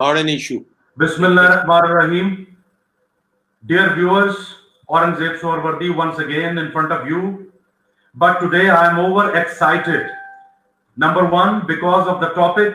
Not an issue. Bismillahirrahmanirrahim. Dear viewers, Aurangzeb Sohrawardy once again in front of you. But today I am overexcited. Number one, because of the topic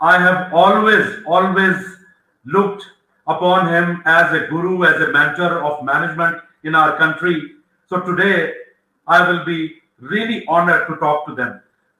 I have always looked upon him as a guru, as a mentor of management in our country. So today I will be really honored to talk to them.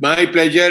My pleasure,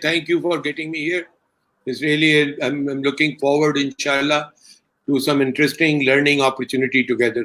thank you for getting me here. It's really, I'm looking forward, inshallah, to some interesting learning opportunity together.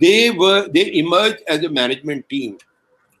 they emerge as a management team.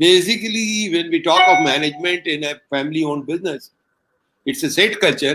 Basically, when we talk of management in a family-owned business, it's a set culture,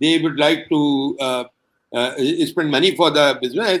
they would like to spend money for the business,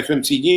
FMCG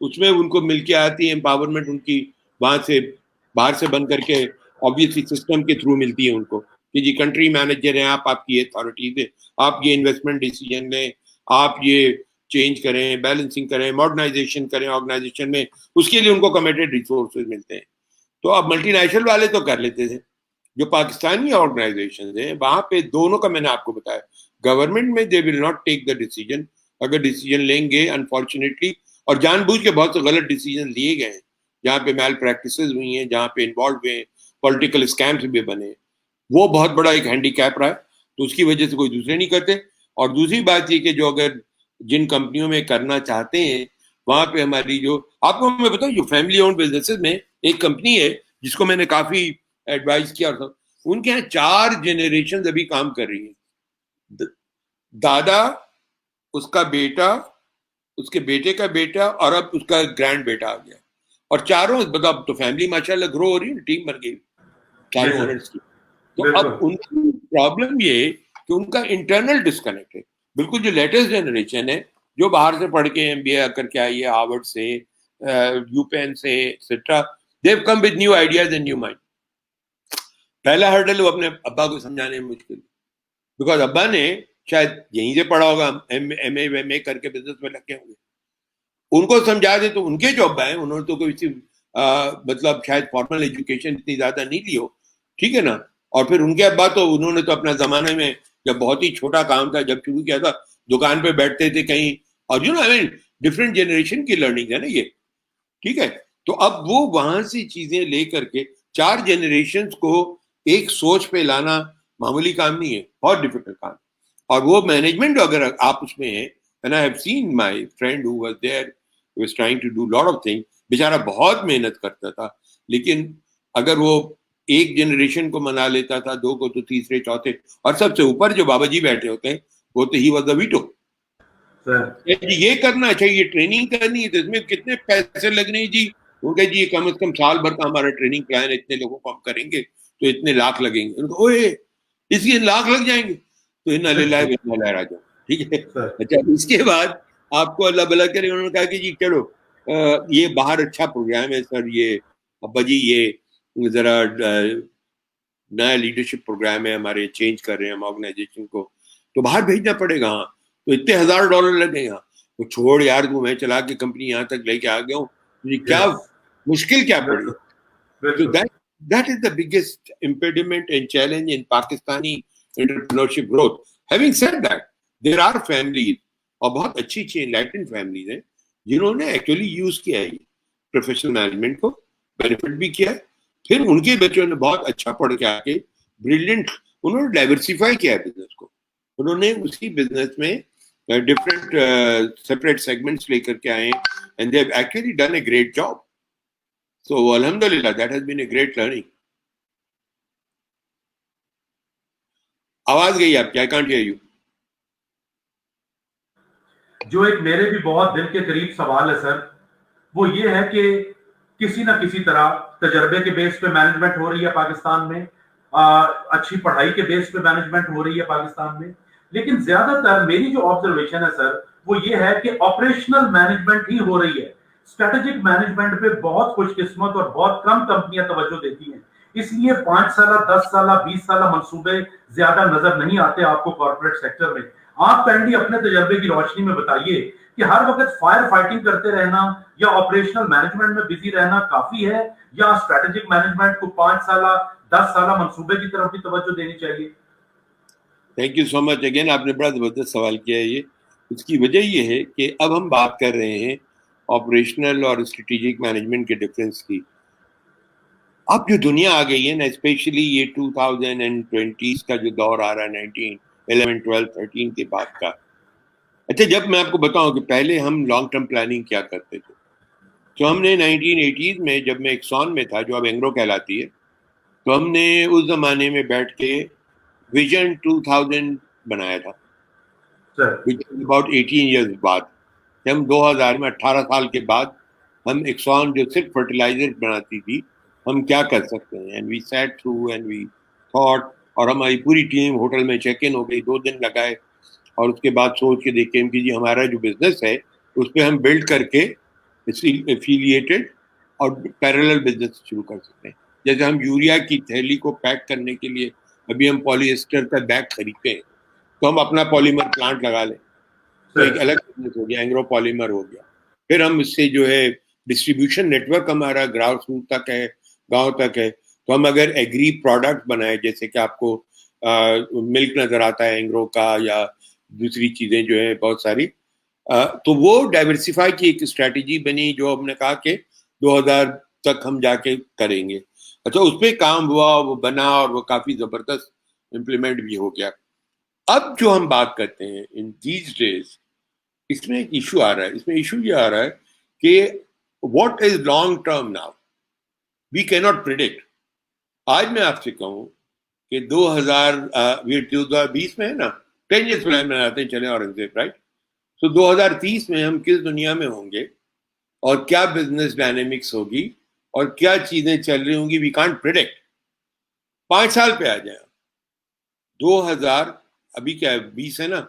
اس میں ان کو مل کے آتی ہے empowerment, ان کی وہاں سے باہر سے بن کر کے آبویسلی سسٹم کے تھرو ملتی ہے ان کو کہ جی کنٹری مینیجر ہیں آپ کی اتھارٹیز ہے، آپ یہ انویسٹمنٹ ڈیسیجن لیں، آپ یہ چینج کریں، بیلنسنگ کریں، ماڈرنائزیشن کریں آرگنائزیشن میں، اس کے لیے ان کو کمیٹیڈ ریسورسز ملتے ہیں. تو اب ملٹی نیشنل والے تو کر لیتے تھے، جو پاکستانی آرگنائزیشن ہیں وہاں پہ دونوں کا میں نے آپ کو بتایا، گورنمنٹ میں they will not take the decision, اگر ڈیسیجن لیں گے انفارچونیٹلی، اور جان بوجھ کے بہت سے غلط ڈیسیجن لیے گئے ہیں جہاں پہ میل پریکٹسز ہوئی ہیں، جہاں پہ انوالو ہوئے ہیں، پولیٹیکل اسکیمس بھی بنے ہیں، وہ بہت بڑا ایک ہینڈی کیپ رہا ہے، تو اس کی وجہ سے کوئی دوسرے نہیں کرتے. اور دوسری بات یہ کہ جو اگر جن کمپنیوں میں کرنا چاہتے ہیں وہاں پہ ہماری جو آپ کو میں بتاؤں جو فیملی اونڈ بزنسز میں ایک کمپنی ہے جس کو میں نے کافی ایڈوائز کیا تھا، ان کے یہاں 4 جنریشن ابھی کام کر رہی ہیں، دادا، اس کا بیٹا، اس کے بیٹے کا بیٹا، اور اب اس کا گرینڈ بیٹا آ گیا، اور چاروں مطلب تو فیملی ماشاءاللہ گرو ہو رہی ہے، ٹیم بن گئی چاروں اونرز کی. تو اب بالکل ان کی پرابلم یہ ہے کہ ان کا انٹرنل ڈسکنیکٹ ہے، بالکل جو لیٹسٹ جنریشن ہے جو باہر سے پڑھ کے ایم بی اے کر کے آئی ہے ہارورڈ سے، یو پین سے etcetera, they have come with new ideas and new mind. پہلا ہرڈل وہ اپنے ابا کو سمجھانے میں مشکل، بیکاز ابا نے شاید یہیں سے پڑھا ہوگا، ایم اے کر کے بزنس میں لگے ہوں گے، ان کو سمجھا دے تو ان کے جو ابا ہیں انہوں نے تو کوئی مطلب شاید فارمل ایجوکیشن اتنی زیادہ نہیں لی ہو، ٹھیک ہے نا، اور پھر ان کے ابا تو انہوں نے تو اپنا زمانے میں جب بہت ہی چھوٹا کام تھا جب شروع کیا تھا دکان پہ بیٹھتے تھے کہیں، اور ڈفرینٹ جنریشن کی لرننگ ہے نا یہ، ٹھیک ہے. تو اب وہ وہاں سے چیزیں لے کر کے 4 جنریشنز کو ایک سوچ پہ لانا معمولی کام نہیں ہے، بہت ڈیفیکلٹ کام. اور وہ مینجمنٹ اگر آپ اس میں ہیں، and I have seen my friend who was there who was trying to do lot of things، بیچارہ بہت محنت کرتا تھا، لیکن اگر وہ ایک جنریشن کو منا لیتا تھا، 2 کو تو تیسرے چوتھے، اور سب سے اوپر جو بابا جی بیٹھے ہوتے ہیں وہ تو ہی واز دا ویٹو، یہ کرنا چاہیے، ٹریننگ کرنی ہے تو اس میں کتنے پیسے لگنے ہیں جی، وہ کہ جی کم از کم سال بھر کا ہمارا ٹریننگ پلان ہے، اتنے لوگوں کو ہم کریں گے تو اتنے لاکھ لگیں گے، اوے اس کے لاکھ لگ جائیں گے تو انا للہ و انا الیہ راجعون، ٹھیک ہے. اچھا اس کے بعد آپ کو اللہ بھلا کرے، انہوں نے کہا کہ جی چلو یہ باہر اچھا پروگرام ہے سر، یہ ابا جی یہ ذرا نیا لیڈرشپ پروگرام ہے ہمارے، چینج کر رہے ہیں ہم آرگنائزیشن کو، تو باہر بھیجنا پڑے گا. ہاں تو اتنے $1000 لگے گا، وہ چھوڑ یار تو میں چلا کے کمپنی یہاں تک لے کے آ گیا ہوں، کیا مشکل کیا پڑی. So that is the biggest impediment and challenge in Pakistani entrepreneurship growth. Having said that, there are families اور بہت اچھی اچھی enlightened families ہیں جنہوں نے ایکچولی یوز کیا ہے پروفیشنل مینجمنٹ کو، بینیفٹ بھی کیا ہے، پھر ان کے بچوں نے بہت اچھا پڑھ کے آ کے بریلینٹ، انہوں نے ڈائیورسیفائی کیا ہے بزنس کو، انہوں نے اسی بزنس میں ڈفرینٹ سیپریٹ سیگمنٹس لے کر کے آئے ہیں and they have actually done a great job. So alhamdulillah that has been a great learning. آواز گئی آپ کیا؟ I can't hear you. جو ایک میرے بھی بہت دل کے قریب سوال ہے سر، وہ یہ ہے کہ کسی نہ کسی طرح تجربے کے بیس پہ مینجمنٹ ہو رہی ہے پاکستان میں، اچھی پڑھائی کے بیس پہ مینجمنٹ ہو رہی ہے پاکستان میں، لیکن زیادہ تر میری جو آبزرویشن ہے سر وہ یہ ہے کہ آپریشنل مینجمنٹ ہی ہو رہی ہے. اسٹریٹجک مینجمنٹ پہ بہت خوش قسمت اور بہت کم کمپنیاں توجہ دیتی ہیں، اس لیے 5 سالہ 10 سالہ 20 سالہ منصوبے زیادہ نظر نہیں آتے آپ کو کارپوریٹ سیکٹر میں. آپ کائنڈلی اپنے تجربے کی روشنی میں بتائیے کہ ہر وقت فائر فائٹنگ کرتے رہنا یا آپریشنل مینجمنٹ میں بزی رہنا کافی ہے، یا اسٹریٹجک مینجمنٹ کو 5 سالہ 10 سالہ منصوبے کی طرف بھی توجہ دینی چاہیے؟ Thank you so much again, آپ نے بڑا زبردست سوال کیا ہے. یہ اس کی وجہ یہ ہے کہ اب ہم بات کر رہے ہیں آپریشنل اور اسٹریٹجک مینجمنٹ کے ڈفرینس کی. اب جو دنیا آ گئی ہے نا، اسپیشلی یہ 2020 کا جو دور آ رہا ہے 1911 12 13 کے بعد کا. اچھا جب میں آپ کو بتاؤں کہ پہلے ہم لانگ ٹرم پلاننگ کیا کرتے تھے، تو ہم نے 1980s میں جب میں ایکسون میں تھا جو اب اینگرو کہلاتی ہے، تو ہم نے اس زمانے میں بیٹھ کے ویژن 2000 بنایا تھا، اباؤٹ 18 ایئرز بعد. ہم 2000 میں 18 سال کے بعد ہم ایکسون جو صرف فرٹیلائزر بناتی تھی ہم کیا کر سکتے ہیں، and we sat through and we thought, اور ہماری پوری ٹیم ہوٹل میں چیک ان ہو گئی، 2 دن لگائے، اور اس کے بعد سوچ کے دیکھیں کہ جی ہمارا جو بزنس ہے اس پہ ہم بلڈ کر کے ایفیلیٹڈ اور پیرلل بزنس شروع کر سکتے ہیں. جیسے ہم یوریا کی تھیلی کو پیک کرنے کے لیے ابھی ہم پولی ایسٹر کا بیگ خریدتے ہیں, تو ہم اپنا پالیمر پلانٹ لگا لیں, تو ایک الگ بزنس ہو گیا, اینگرو پالیمر ہو گیا. پھر ہم اس سے جو ہے ڈسٹریبیوشن نیٹورک ہمارا گراس روٹ تک ہے, گاؤں تک ہے, تو ہم اگر ایگری پروڈکٹ بنائے, جیسے کہ آپ کو ملک نظر آتا ہے اینگرو کا, یا دوسری چیزیں جو ہیں بہت ساری, تو وہ ڈائیورسفائی کی ایک اسٹریٹجی بنی, جو ہم نے کہا کہ 2000 تک ہم جا کے کریں گے. اچھا, اس پہ کام ہوا, وہ بنا, اور وہ کافی زبردست امپلیمنٹ بھی ہو گیا. اب جو ہم بات کرتے ہیں ان دیز ڈیز, اس میں ایک ایشو آ رہا ہے. اس میں ایشو یہ آ رہا ہے کہ what is long term now, we can not predict. آج میں آپ سے کہوں کہ 2020 میں ہے نا, 10 years پلان بناتے ہیں چلے اورنگزیب, رائٹ؟ تو 2030 میں ہم کس دنیا میں ہوں گے, اور کیا بزنس ڈائنامکس ہوگی, اور کیا چیزیں چل رہی ہوں گی, وی کانٹ پریڈکٹ. 5 سال پہ آ جائیں, 2000 ابھی کیا ہے 20 ہے نا,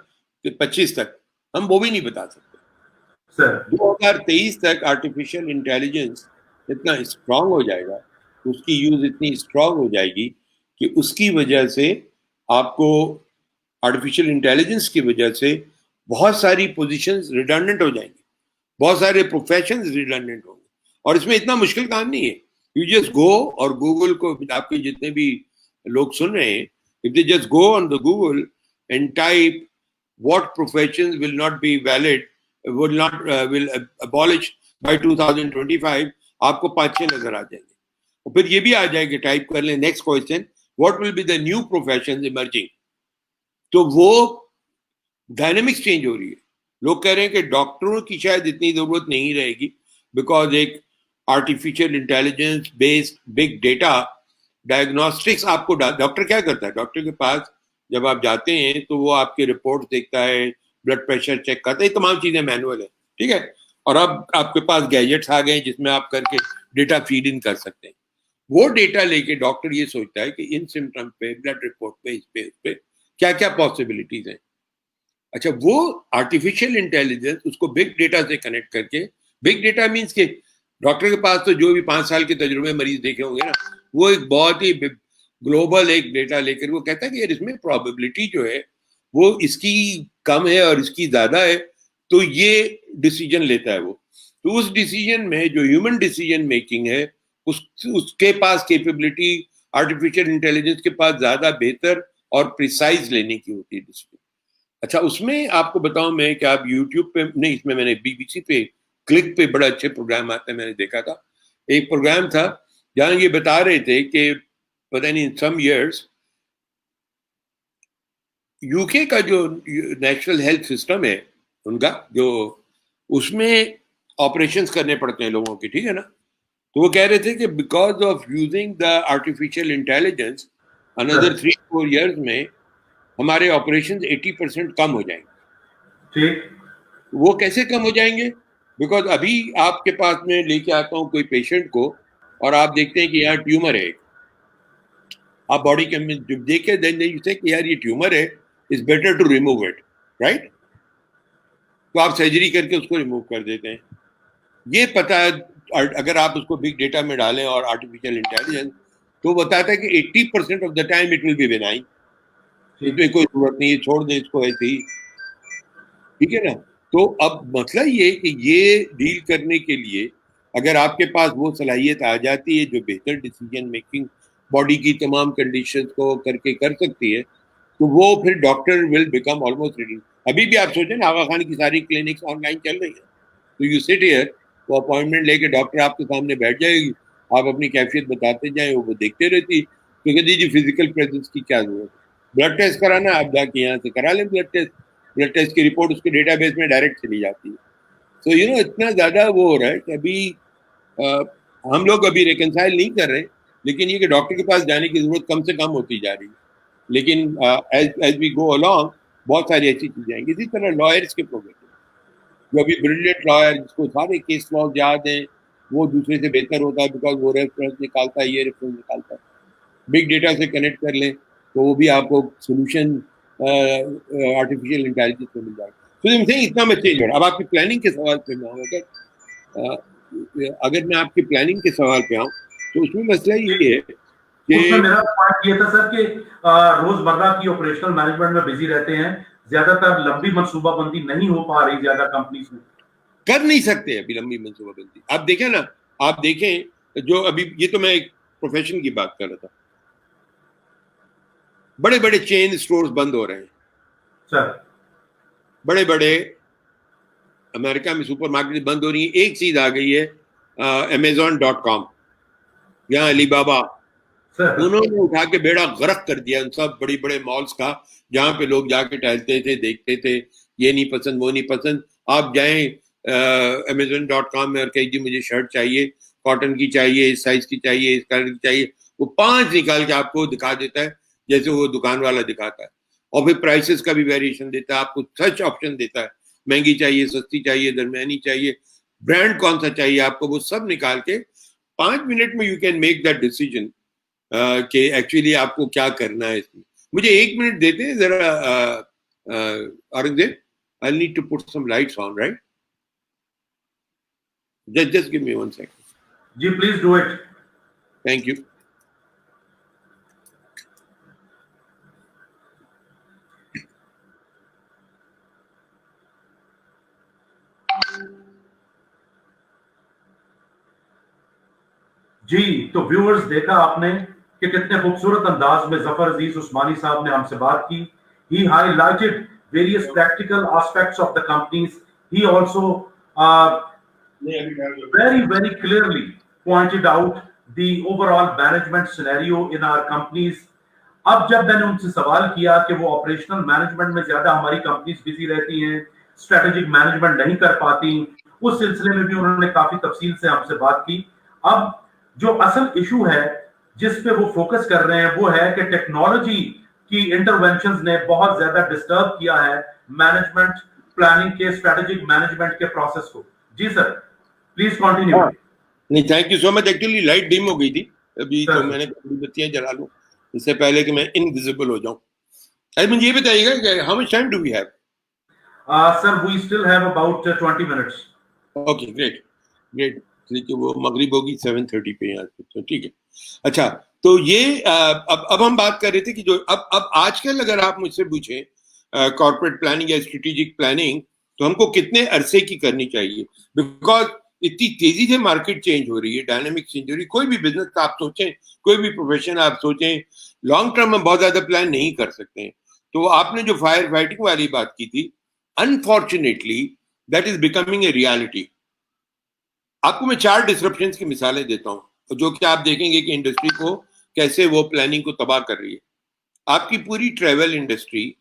کہ 25 تک ہم وہ بھی نہیں بتا سکتے. 2023 تک آرٹیفیشل انٹیلیجنس اتنا اسٹرانگ ہو جائے گا, اس کی یوز اتنی اسٹرانگ ہو جائے گی کہ اس کی وجہ سے آپ کو, آرٹیفیشل انٹیلیجنس کی وجہ سے بہت ساری پوزیشنز ریڈنڈنٹ ہو جائیں گی, بہت سارے پروفیشنز ریڈنڈنٹ ہوں گے. اور اس میں اتنا مشکل کام نہیں ہے. یو جسٹ گو, اور گوگل کو, آپ کے جتنے بھی لوگ سن رہے ہیں, if they just go on the Google and type what professions will not be valid, will abolish by 2025, آپ کو 5-6 نظر آ جائیں گے. اور پھر یہ بھی آ جائے کہ ٹائپ کر لیں next question, what will be the new professions emerging. تو وہ ڈائنامکس چینج ہو رہی ہے. لوگ کہہ رہے ہیں کہ ڈاکٹروں کی شاید اتنی ضرورت نہیں رہے گی, بیکاز ایک artificial intelligence based big data diagnostics. آپ کو ڈاکٹر کیا کرتا ہے, ڈاکٹر کے پاس جب آپ جاتے ہیں تو وہ آپ کے رپورٹ دیکھتا ہے, بلڈ پریشر چیک کرتا ہے, یہ تمام چیزیں مینوئل ہیں, ٹھیک ہے. اور اب آپ کے پاس گیجٹس آ گئے ہیں جس میں آپ کر کے ڈیٹا فیڈ ان کر سکتے ہیں. وہ ڈیٹا لے کے ڈاکٹر یہ سوچتا ہے کہ ان سمٹم پہ, بلڈ رپورٹ پہ, اس پہ کیا کیا پاسبلٹیز ہیں. اچھا, وہ آرٹیفیشل انٹیلیجنس اس کو بگ ڈیٹا سے کنیکٹ کر کے, بگ ڈیٹا مینس کہ ڈاکٹر کے پاس تو جو بھی 5 سال کے تجربے مریض دیکھے ہوں گے نا, وہ ایک بہت ہی گلوبل ایک ڈیٹا لے کر وہ کہتا ہے کہ یار اس میں پرابیبلٹی جو ہے وہ اس کی کم ہے اور اس کی زیادہ ہے, تو یہ ڈیسیجن لیتا ہے وہ. تو اس ڈیسیجن میں جو ہیومن ڈیسیجن میکنگ ہے, اس کے پاس کیپیبلٹی آرٹیفیشل انٹیلیجنس کے پاس زیادہ بہتر اور پریسائز لینے کی ہوتی ہے ڈیسیجن. اچھا, اس میں آپ کو بتاؤں میں کہ آپ یوٹیوب پہ نہیں, اس میں نے BBC پہ کلک پہ بڑا اچھے پروگرام آتے ہیں, میں نے دیکھا تھا. ایک پروگرام تھا جہاں یہ بتا رہے تھے کہ پتہ نہیں سم ایئرس UK کا جو نیشنل ہیلتھ سسٹم ہے ان کا, جو اس میں آپریشنز کرنے پڑتے ہیں لوگوں کے, ٹھیک ہے نا. تو وہ کہہ رہے تھے کہ because of using the artificial intelligence another 3-4 years میں ہمارے آپریشنز 80% کم ہو جائیں گے. وہ کیسے کم ہو جائیں گے؟ بیکاز ابھی آپ کے پاس میں لے کے آتا ہوں کوئی پیشنٹ کو, اور آپ دیکھتے ہیں کہ یہاں ٹیومر ہے, آپ باڈی کے جب دیکھیں دین یو سے کہ یار یہ ٹیومر ہے, it's better to remove it, right. تو آپ سرجری کر کے اس کو ریموو کر دیتے ہیں. یہ پتہ ہے اگر آپ اس کو بگ ڈیٹا میں ڈالیں اور آرٹیفیشل انٹیلیجنس, تو بتاتا ہے کہ 80% of the time it will be benign, اس میں کوئی ضرورت نہیں ہے, چھوڑ دیں اس کو ایسے ہی, ٹھیک ہے نا. تو اب مسئلہ یہ کہ یہ ڈیل کرنے کے لیے اگر آپ کے پاس وہ صلاحیت آ جاتی ہے جو بہتر ڈیسیجن میکنگ باڈی کی تمام کنڈیشنز کو کر کے کر سکتی ہے, تو وہ پھر doctor will become almost ready. ابھی بھی آپ سوچیں نا, آغا خان کی ساری کلینکس آن لائن چل رہی ہیں, تو یو سٹ ہیئر, وہ اپوائنٹمنٹ لے کے ڈاکٹر آپ کے سامنے بیٹھ جائے گی, آپ اپنی کیفیت بتاتے جائیں, وہ دیکھتے رہتی. تو کہتی جی فزیکل پریزنس کی کیا ضرورت ہے, بلڈ ٹیسٹ کرانا, آپ جا کے یہاں سے کرا لیں بلڈ ٹیسٹ کی رپورٹ اس کے ڈیٹا بیس میں ڈائریکٹ چلی جاتی ہے. تو اتنا زیادہ وہ ہو رہا ہے کہ ابھی ہم لوگ ابھی ریکنسائل نہیں کر رہے, لیکن یہ کہ ڈاکٹر کے پاس جانے کی ضرورت کم سے کم ہوتی جا رہی ہے. لیکن ایز وی گو along بہت ساری ایسی چیزیں آئیں گی. اسی طرح لائرس کے پروگرام, جو ابھی بریلینٹ لائر جس کو سارے کیس لاز یاد ہیں, وہ دوسرے سے بہتر ہوتا ہے بیکاز وہ ریفرنس نکالتا ہے, یہ ریفرنس نکالتا ہے. بگ ڈیٹا سے کنیکٹ کر لیں تو وہ بھی آپ کو سولوشن آرٹیفیشل انٹیلیجنس میں مل جائے گا. تو اتنا میں چینج ہو رہا ہے. اب آپ کی پلاننگ کے سوال پہ میں آؤں گا, اگر میں آپ کی پلاننگ کے سوال پہ آؤں تو اس میں مسئلہ یہ ہے اس میں کہ میرا پوائنٹ یہ تھا سر کہ روزمرہ کی آپریشنل مینجمنٹ میں بزی رہتے ہیں, زیادہ تر لمبی منصوبہ بندی نہیں ہو پا رہی زیادہ کمپنیز میں. کر نہیں سکتے ابھی لمبی منصوبہ بندی. آپ دیکھیں نا, آپ دیکھیں جو ابھی, یہ تو میں ایک پروفیشن کی بات کر رہا تھا, بڑے بڑے چین اسٹورز بند ہو رہے ہیں سر. بڑے بڑے امریکہ میں سپر مارکیٹ بند ہو رہی ہیں. ایک چیز آ گئی ہے Amazon.com, یہاں علی بابا, انہوں نے اٹھا کے بیڑا غرق کر دیا ان سب بڑی بڑے مالز کا, جہاں پہ لوگ جا کے ٹہلتے تھے, دیکھتے تھے, یہ نہیں پسند وہ نہیں پسند. آپ جائیں Amazon.com میں اور کہیں جی مجھے شرٹ چاہیے, کاٹن کی چاہیے, اس سائز کی چاہیے, اس کلر کی چاہیے, وہ 5 نکال کے آپ کو دکھا دیتا ہے جیسے وہ دکان والا دکھاتا ہے. اور پھر پرائسز کا بھی ویریشن دیتا ہے, آپ کو سچ آپشن دیتا ہے, مہنگی چاہیے, سستی چاہیے, درمیانی چاہیے, برانڈ کون سا چاہیے آپ کو, وہ سب نکال کے 5 منٹ میں you can make that decision کہ ایکچولی آپ کو کیا کرنا ہے. اس میں مجھے 1 منٹ دیتے ہیں ذرا Aurangzeb. I'll need to put some lights on, right? Just give me 1 second. جی please do it. Thank you. جی تو ویورز دیکھا آپ نے کہ کتنے خوبصورت انداز میں ظفر عزیز عثمانی صاحب نے ہم سے بات کی. He highlighted various practical aspects of the companies. He also very clearly pointed out the overall management scenario in our companies. اب جب میں نے ان سے سوال کیا کہ وہ آپریشنل مینجمنٹ میں زیادہ ہماری کمپنیز بزی رہتی ہیں, اسٹریٹجک مینجمنٹ نہیں کر پاتی, اس سلسلے میں بھی انہوں نے کافی تفصیل سے ہم سے بات کی. اب جو اصل ایشو ہے جس پہ وہ فوکس کر رہے ہیں وہ ہے کہ ٹیکنالوجی کی انٹرونشنز نے بہت زیادہ ڈسٹرب کیا ہے مینجمنٹ پلاننگ کے, اسٹریٹجک مینجمنٹ کے پروسیس کو. جی سر پلیز کنٹینیو. نہیں, thank you so much. Actually light dim ہو گئی تھی ابھی, تو میں نے بتیاں جلا لوں اس سے پہلے کہ میں انویزیبل ہو جاؤں. مجھے یہ بتائیے گا کہ how much time do we have? Sir we still have about 20 minutes. Okay great great. وہ مغرب ہوگی 7:30 پہ یہاں سے, ٹھیک ہے. اچھا تو یہ اب ہم بات کر رہے تھے کہ جو اب آج کل اگر آپ مجھ سے پوچھیں کارپوریٹ پلاننگ یا اسٹریٹجک پلاننگ تو ہم کو کتنے عرصے کی کرنی چاہیے, بیکاز اتنی تیزی سے مارکیٹ چینج ہو رہی ہے, ڈائنامک چینج ہو رہی ہے. کوئی بھی بزنس آپ سوچیں, کوئی بھی پروفیشن آپ سوچیں, لانگ ٹرم میں بہت زیادہ پلان نہیں کر سکتے ہیں. تو آپ نے جو فائر فائٹنگ والی بات کی تھی, unfortunately that is becoming a reality. آپ کو میں 4 ڈسرپشنز کی مثالیں دیتا ہوں جو کہ آپ دیکھیں گے کہ انڈسٹری کو کیسے وہ پلاننگ کو تباہ کر رہی ہے. آپ کی پوری ٹریول انڈسٹری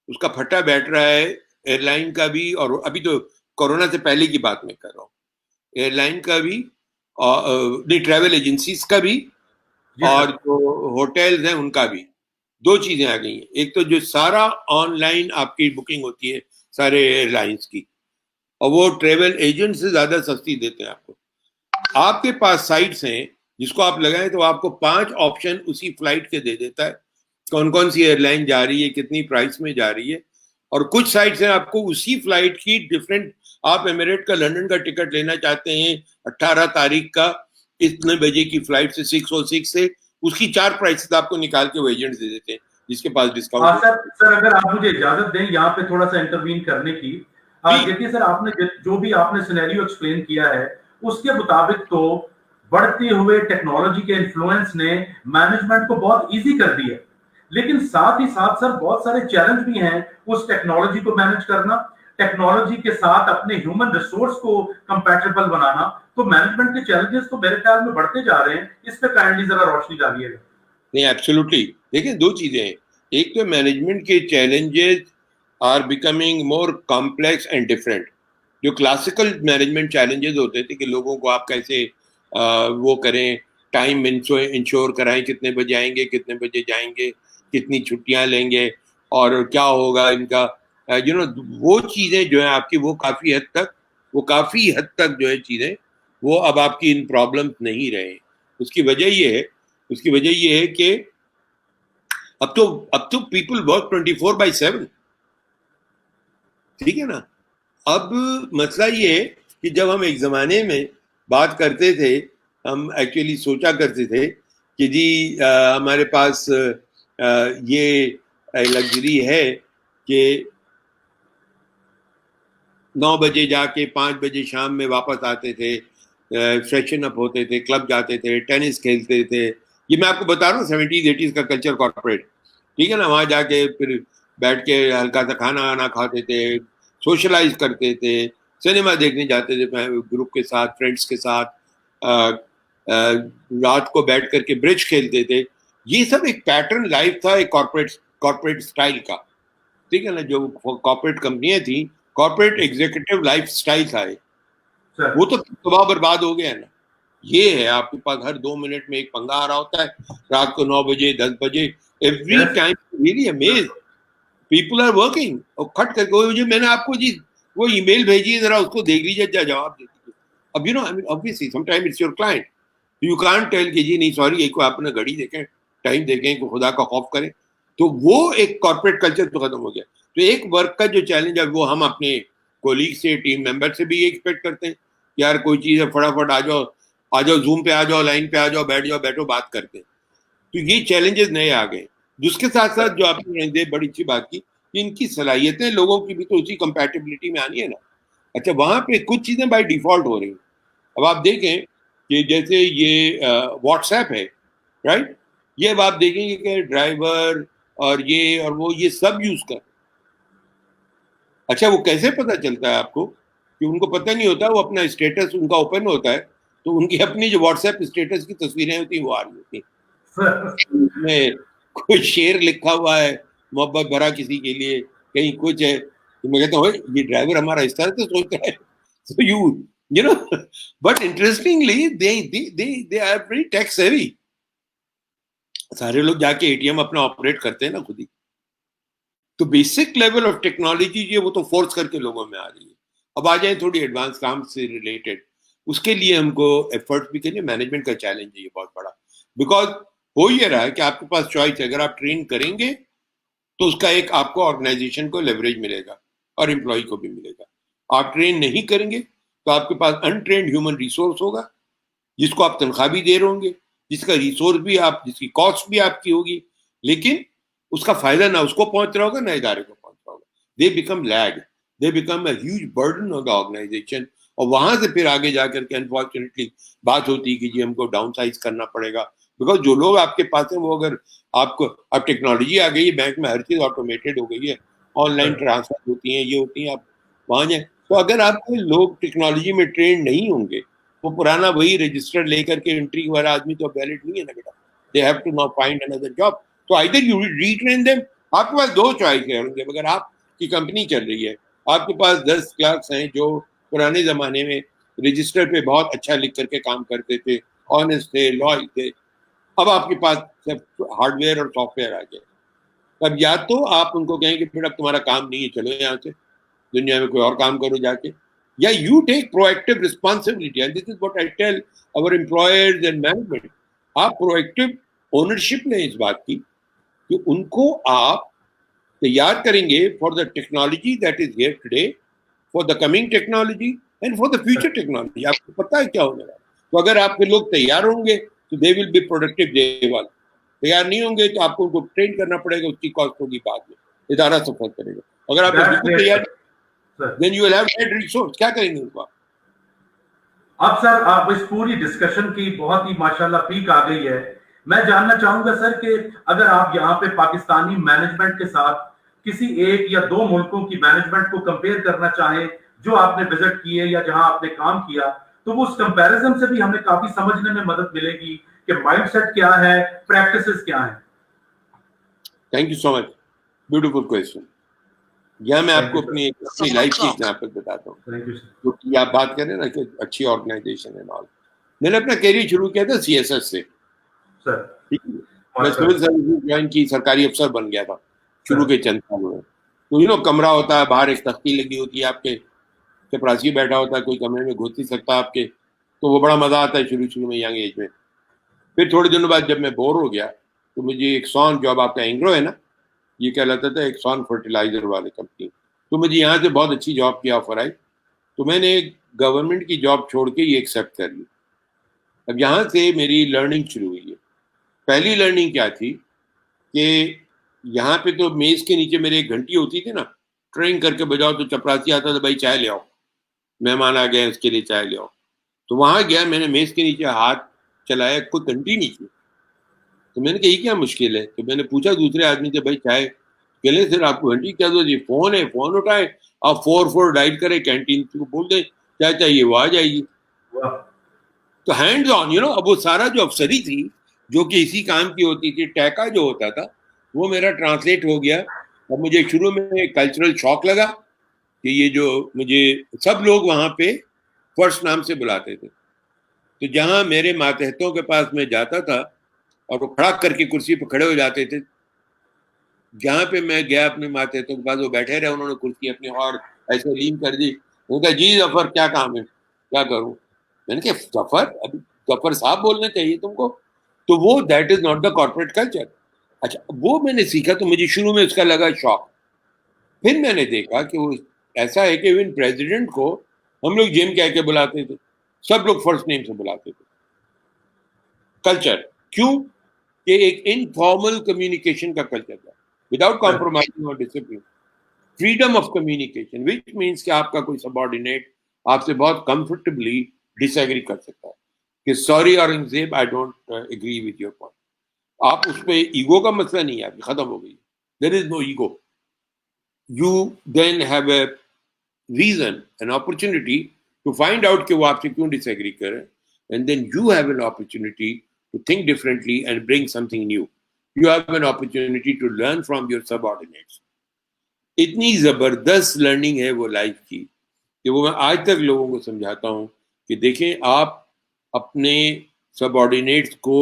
اس کا پھٹا بیٹھ رہا ہے, ایئر لائن کا بھی, اور ابھی تو کورونا سے پہلے کی بات میں کر رہا ہوں, ایئر لائن کا بھی, ٹریول ایجنسیز کا بھی, اور جو ہوٹلز ہیں ان کا بھی. 2 چیزیں آ گئی ہیں. ایک تو جو سارا آن لائن آپ کی بکنگ ہوتی ہے سارے ایئر لائنس کی, اور وہ ٹریول ایجنٹ سے زیادہ سستی دیتے ہیں آپ کو. آپ کے پاس سائٹس ہیں جس کو آپ لگائیں تو آپ کو 5 آپشن اسی فلائٹ کے دے دیتا ہے, کون کون سی ایئر لائن جا رہی ہے, کتنی پرائس میں جا رہی ہے. اور کچھ سائٹس ہیں آپ کو اسی فلائٹ کی ڈفرینٹ, آپ ایمریٹ کا لنڈن کا ٹکٹ لینا چاہتے ہیں 18 تاریخ کا اتنے بجے کی فلائٹ سے 606 سے, اس کی 4 پرائسز آپ کو نکال کے وہ ایجنٹ دے دیتے ہیں جس کے پاس ڈسکاؤنٹ. سر اگر آپ مجھے اجازت دیں یہاں پہ تھوڑا سا انٹروین کرنے کی. دیکھیے سر, آپ نے جو بھی آپ نے سینیریو ایکسپلین کیا ہے اس کے مطابق تو بڑھتے ہوئے ٹیکنالوجی کے انفلوئنس نے مینجمنٹ کو بہت ایزی کر دیا, لیکن ساتھ ہی ساتھ سر بہت سارے چیلنج بھی ہیں اس ٹیکنالوجی کو مینج کرنا, ٹیکنالوجی کے ساتھ اپنے ہیومن ریسورس کو کمپیٹیبل بنانا. تو مینجمنٹ کے چیلنجز تو میرے خیال میں بڑھتے جا رہے ہیں, اس پہ کائنڈلی ذرا روشنی ڈالیے گا. نہیں, ایبسولوٹلی. دیکھیں 2 چیزیں ہیں. ایک تو مینجمنٹ کے challenges are becoming more complex and different. جو کلاسیکل مینجمنٹ چیلنجز ہوتے تھے کہ لوگوں کو آپ کیسے وہ کریں, ٹائم انشور کرائیں, کتنے بجے آئیں گے, کتنے بجے جائیں گے, کتنی چھٹیاں لیں گے, اور کیا ہوگا ان کا, وہ چیزیں جو ہیں آپ کی وہ کافی حد تک جو ہے چیزیں وہ اب آپ کی ان پرابلمس نہیں رہے. اس کی وجہ یہ ہے کہ اب تو پیپل ورک 24/7. ٹھیک ہے نا. اب مسئلہ یہ ہے کہ جب ہم ایک زمانے میں بات کرتے تھے ہم ایکچولی سوچا کرتے تھے کہ جی ہمارے پاس یہ لگژری ہے کہ 9 بجے جا کے 5 بجے شام میں واپس آتے تھے, فریشن اپ ہوتے تھے, کلب جاتے تھے, ٹینس کھیلتے تھے. یہ میں آپ کو بتا رہا ہوں 70s 80s کا کلچر کارپوریٹ, ٹھیک ہے نا. وہاں جا کے پھر بیٹھ کے ہلکا سا کھانا وانا کھاتے تھے, سوشلائز کرتے تھے, سنیما دیکھنے جاتے تھے گروپ کے ساتھ, فرینڈس کے ساتھ, رات کو بیٹھ کر کے برج کھیلتے تھے. یہ سب ایک پیٹرن لائف تھا ایک کارپوریٹ اسٹائل کا, ٹھیک ہے نا. جو کارپوریٹ کمپنیاں تھیں, کارپوریٹ ایگزیکٹو لائف اسٹائل تھا, وہ تو تباہ برباد ہو گیا ہے نا. یہ ہے آپ کے پاس ہر 2 منٹ میں ایک پنگا آ رہا ہوتا ہے, رات کو 9 بجے 10 بجے, every time really amaze people are working. اور کھٹ کر کے میں نے آپ کو جی وہ ای میل بھیجی ہے, ذرا اس کو دیکھ لیجیے, جواب دے دیجیے. اب you know obviously sometimes it's your client, you can't tell کہ جی نہیں سوری, ایک کو آپ نے گھڑی دیکھیں, ٹائم دیکھیں, کہ خدا کا خوف کریں. تو وہ ایک کارپوریٹ کلچر تو ختم ہو گیا. تو ایک ورک کا جو چیلنج ہے وہ ہم اپنے کولیگ سے, ٹیم ممبر سے بھی یہ ایکسپیکٹ کرتے ہیں کہ یار کوئی چیز ہے فٹافٹ آ جاؤ زوم پہ آ جاؤ, لائن پہ آ جاؤ, بیٹھو بات کرتے ہیں. تو یہ چیلنجز نئے آ گئے. جس کے ساتھ ساتھ جو آپ نے بڑی اچھی بات کی کہ ان کی صلاحیتیں لوگوں کی بھی تو اسی کمپیٹیبلٹی میں آنی ہے نا. اچھا وہاں پہ کچھ چیزیں بائی ڈیفالٹ ہو رہی ہیں. اب آپ دیکھیں کہ جیسے یہ واٹس ایپ ہے, رائٹ, یہ اب آپ دیکھیں گے کہ ڈرائیور اور یہ سب یوز کر. اچھا وہ کیسے پتہ چلتا ہے آپ کو کہ ان کو پتہ نہیں ہوتا, وہ اپنا اسٹیٹس ان کا اوپن ہوتا ہے تو ان کی اپنی جو واٹس ایپ اسٹیٹس کی تصویریں ہوتی ہیں وہ آ رہی ہوتی ہیں, اس میں کوئی شعر لکھا ہوا ہے محبت بھرا کسی کے لیے, کہیں کچھ ہے. تو میں کہتا ہوں یہ ڈرائیور ہمارا اس طرح سے سوچتا ہے. So you know but interestingly they are very tech savvy. سارے لوگ جا کے اے ٹی ایم اپنا آپریٹ کرتے ہیں نا خود ہی. تو بیسک لیول آف ٹیکنالوجی جو ہے وہ تو فورس کر کے لوگوں میں آ رہی ہے. اب آ جائیں تھوڑی ایڈوانس کام سے ریلیٹڈ, اس کے لیے ہم کو ایفرٹ بھی کریں. مینجمنٹ کا چیلنج ہے یہ بہت بڑا, بیکاز ہو یہ رہا ہے کہ آپ کے پاس چوائس ہے. اگر آپ ٹرین کریں گے تو اس کا ایک آپ کو آرگنائزیشن کو لیوریج ملے گا اور امپلائی کو بھی ملے گا. آپ ٹرین نہیں کریں گے تو آپ کے پاس انٹرینڈ ہیومن ریسورس ہوگا جس کو آپ تنخواہ بھی دے رہے ہوں گے, جس کا ریسورس بھی جس کی کاسٹ بھی آپ کی ہوگی, لیکن اس کا فائدہ نہ اس کو پہنچ رہا ہوگا نہ ادارے کو پہنچ رہا ہوگا. They become lag, they become a huge burden on the organisation. اور وہاں سے پھر آگے جا کر کے انفارچونیٹلی بات ہوتی ہے کہ جی ہم کو ڈاؤن سائز کرنا پڑے گا, بیکاز جو لوگ آپ کے پاس ہیں وہ اگر آپ کو اب ٹیکنالوجی آ گئی ہے, بینک میں ہر چیز آٹومیٹڈ ہو گئی ہے, آن لائن ٹرانسفر ہوتی ہیں, یہ ہوتی ہیں, آپ وہاں جائیں. تو اگر آپ کے لوگ ٹیکنالوجی میں ٹرینڈ نہیں ہوں گے, وہ پرانا وہی رجسٹر لے کر کے انٹری والا آدمی تو ویلڈ نہیں ہے نا بیٹا. They have to now find another job. تو either you retrain them. آپ کے پاس 2 چوائس ہوں گے. اگر آپ کی کمپنی چل رہی ہے, آپ کے پاس 10 کلرکس ہیں جو پرانے زمانے میں رجسٹر پہ بہت اچھا لکھ کر کے کام کرتے تھے, آنےسٹ تھے, لائل تھے. اب آپ کے پاس سب ہارڈ ویئر اور سافٹ ویئر آ گئے. اب یا تو آپ ان کو کہیں کہ پھر اب تمہارا کام نہیں ہے, چلو یہاں سے دنیا میں کوئی اور کام کرو جا کے, یا you take proactive responsibility. And this is what I tell our employers and management. آپ پرویکٹیو اونرشپ لیں اس بات کی کہ ان کو آپ تیار کریں گے for the technology that is here today, for the coming technology and for the future technology. آپ کو پتہ ہے کیا ہونے والا. تو اگر آپ کے لوگ تیار ہوں گے تو they will be productive day one. تیار نہیں ہوں گے تو آپ کو ان کو ٹرین کرنا پڑے گا, اس کی کاسٹ ہوگی بعد میں, ادارہ سفر کرے گا. اگر آپ بالکل تیار then you will have that resource. کیا کریں گے ان کو. اب سر آپ اس پوری ڈسکشن کی بہت ہی ماشاءاللہ پیک آ گئی ہے. میں جاننا چاہوں گا سر کہ اگر آپ یہاں پہ پاکستانی مینجمنٹ کے ساتھ کسی ایک یا 2 ملکوں کی مینجمنٹ کو کمپیئر کرنا چاہیں جو آپ نے وزٹ کیے یا جہاں آپ نے کام کیا, تو وہ اس کمپیریزن سے بھی ہمیں کافی سمجھنے میں مدد ملے گی کہ مائنڈ سیٹ کیا ہے, پریکٹسز کیا ہیں. Thank you so much, beautiful question. یہاں میں آپ کو اپنی لائف کی ایگزامپل بتاتا ہوں. جو کہ آپ بات کریں نا کہ اچھی آرگنائزیشن ہے. میں نے اپنا کیریئر شروع کیا تھا سی ایس ایس سے. میں سول سروسز جوائن کی, سرکاری افسر بن گیا تھا شروع کے چند سالوں میں. تو کمرہ ہوتا ہے, باہر ایک تختی لگی ہوتی ہے, آپ کے چپراسی بیٹھا ہوتا ہے, کوئی کمرے میں گھس نہیں سکتا آپ کے. تو وہ بڑا مزہ آتا ہے شروع میں ینگ ایج میں. پھر تھوڑے دنوں بعد جب میں بور ہو گیا تو مجھے ایکسون, جو اب آپ کا اینگرو ہے نا, یہ کہلاتا تھا ایکسون فرٹیلائزر والے کمپنی, تو مجھے یہاں سے بہت اچھی جاب کی آفر آئی. تو میں نے گورنمنٹ کی جاب چھوڑ کے یہ ایکسیپٹ کر لی. اب یہاں سے میری لرننگ شروع ہوئی ہے. پہلی لرننگ کیا تھی کہ یہاں پہ تو میز کے نیچے میرے ایک گھنٹی ہوتی تھی نا, ٹرینگ کر کے بجاؤ تو چپراسی آتا تھا, بھائی چائے لے آؤ, مہمان آ گئے اس کے لیے چائے لے آؤ. تو وہاں گیا, میں نے میز کے نیچے ہاتھ چلایا, کوئی گھنٹی نہیں تھی. تو میں نے کہا یہ کیا مشکل ہے, تو میں نے پوچھا دوسرے آدمی سے, بھائی چائے, کہ لیں سر آپ کو گھنٹی کیا دو جی, فون ہے, فون اٹھائے, آپ 44 ڈائل کریں, کینٹین کو بول دیں کیا چاہیے وہ آ جائے گی. تو ہینڈز آن اب وہ سارا جو افسری تھی جو کہ اسی کام کی ہوتی تھی, ٹیکا جو ہوتا تھا وہ میرا ٹرانسلیٹ ہو گیا. اور مجھے شروع میں کلچرل شوق لگا کہ یہ جو مجھے سب لوگ وہاں پہ فرسٹ نام سے بلاتے تھے. تو جہاں میرے ماتحتوں کے پاس میں جاتا تھا اور وہ کھڑا کر کے کرسی پہ کھڑے ہو جاتے تھے, جہاں پہ میں گیا اپنے ماتحتوں کے پاس, وہ بیٹھے رہے, انہوں نے کرسی اپنی اور ایسے لیم کر دی. انہوں نے کہا جی ظفر کیا کام ہے, کیا کروں. میں نے کہا ظفر, ابھی ظفر صاحب بولنا چاہیے تم کو. تو وہ that is not the corporate culture. اچھا وہ میں نے سیکھا, تو مجھے شروع میں اس کا لگا شوق. پھر میں نے دیکھا کہ وہ ایسا ہے کہ ایون پریزیڈنٹ کو ہم لوگ جیم کہہ کے بلاتے تھے, سب لوگ فرسٹ نیم سے بلاتے تھے. کلچر کیوں کہ ایک انفارمل کمیونیکیشن کا کلچر تھا, وداؤٹ کمپرومائزنگ اور discipline. Freedom of communication which means کہ آپ کا کوئی سبارڈینیٹ آپ سے بہت کمفرٹیبلی ڈس ایگری کر سکتا ہے کہ sorry Aurangzeb I don't agree with your point. آپ اس پہ ایگو کا مسئلہ نہیں ہے, آپ کی ختم ہو گئی, there is no ego. You then have a reason, an opportunity to find out کہ وہ آپ سے کیوں ڈس ایگری کریں, and then you have an opportunity to think differently and bring something new. You have an opportunity to learn from your subordinates. اتنی زبردست learning ہے وہ لائف کی کہ وہ میں آج تک لوگوں کو سمجھاتا ہوں کہ دیکھیں آپ اپنے سبارڈینیٹس کو